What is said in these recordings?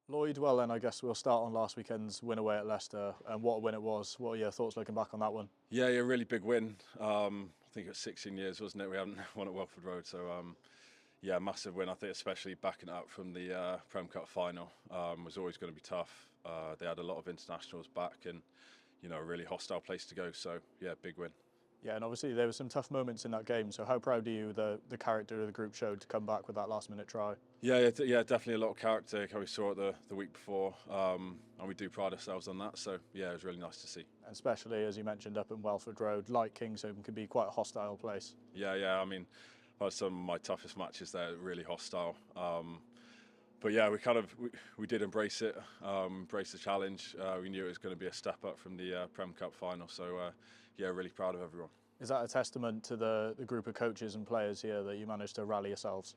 Lloyd, well then I guess we'll start on last weekend's win away at Leicester and what a win it was. What are your thoughts looking back on that one? Yeah, yeah, really big win. I think it was 16 years, wasn't it? We haven't won at Welford Road, so yeah, massive win. I think especially backing it up from the Prem Cup final was always going to be tough. They had a lot of internationals back, and a really hostile place to go. So yeah, big win. Yeah, and obviously there were some tough moments in that game, so how proud are you the character of the group showed to come back with that last minute try? Yeah, yeah, yeah, definitely a lot of character. How we saw it the week before, and we do pride ourselves on that. So yeah, it was really nice to see. Especially as you mentioned up in Welford Road, like Kingsholm can be quite a hostile place. Yeah, yeah. I mean, I've had some of my toughest matches there, really hostile. But yeah, we did embrace it, embrace the challenge. We knew it was going to be a step up from the Prem Cup final. So yeah, really proud of everyone. Is that a testament to the group of coaches and players here that you managed to rally yourselves?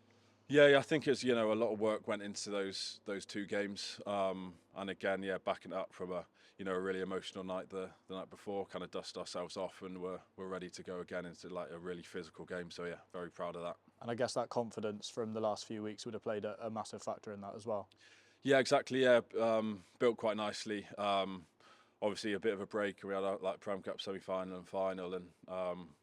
Yeah, yeah, I think it's a lot of work went into those two games, and again, yeah, backing it up from a really emotional night the night before, kind of dust ourselves off, and we're ready to go again into like a really physical game. So yeah, very proud of that. And I guess that confidence from the last few weeks would have played a massive factor in that as well. Yeah, exactly. Yeah, built quite nicely. Obviously, a bit of a break. We had a Prem Cup semi-final and final, and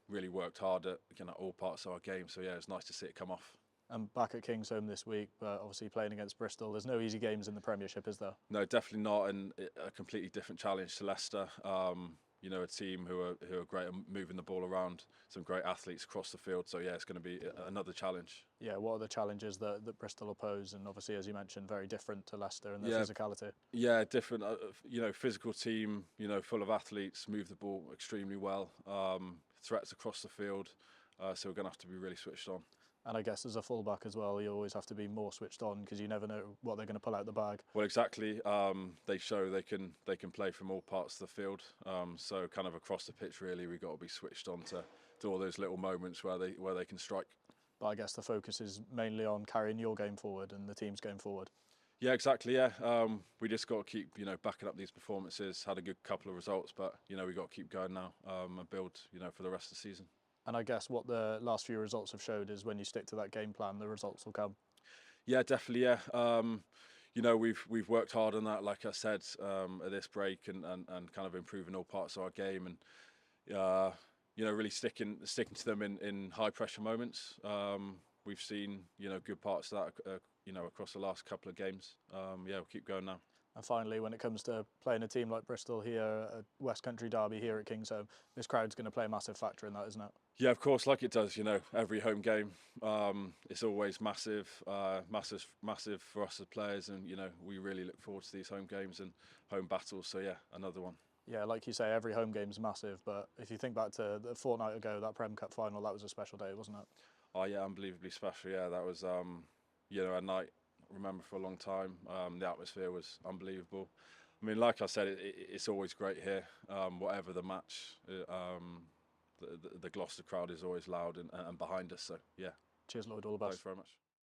really worked hard at all parts of our game. So yeah, it's nice to see it come off. And back at Kingsholm this week, but obviously playing against Bristol. There's no easy games in the Premiership, is there? No, definitely not, and a completely different challenge to Leicester. A team who are great at moving the ball around, some great athletes across the field. So yeah, it's going to be another challenge. Yeah, what are the challenges that Bristol oppose? And obviously, as you mentioned, very different to Leicester in their Yeah, physicality. yeah, different. Physical team. Full of athletes, move the ball extremely well. Threats across the field. So we're going to have to be really switched on. And I guess as a fullback as well, you always have to be more switched on because you never know what they're going to pull out the bag. Well, exactly. They show they can play from all parts of the field. So kind of across the pitch, really, we've got to be switched on to all those little moments where they can strike. But I guess the focus is mainly on carrying your game forward and the team's game forward. Yeah, exactly. Yeah, we just got to keep backing up these performances. Had a good couple of results, but we got to keep going now and build for the rest of the season. And I guess what the last few results have showed is when you stick to that game plan, the results will come. Yeah, definitely. Yeah, we've worked hard on that. Like I said, at this break and kind of improving all parts of our game and really sticking to them in high pressure moments. We've seen good parts of that across the last couple of games. Yeah, we'll keep going now. And finally, when it comes to playing a team like Bristol here, a West Country derby here at Kingsholm, this crowd's going to play a massive factor in that, isn't it? Yeah, of course, like it does. Every home game, it's always massive, massive for us as players, and we really look forward to these home games and home battles. So yeah, another one. Yeah, like you say, every home game's massive, but if you think back to the fortnight ago, that Prem Cup final, that was a special day, wasn't it? Oh yeah, unbelievably special. Yeah, that was a night I remember for a long time. The atmosphere was unbelievable. I mean, like I said, it's always great here. Whatever the match, the Gloucester crowd is always loud and behind us. So yeah, Cheers, Lloyd, all the thanks best. very much.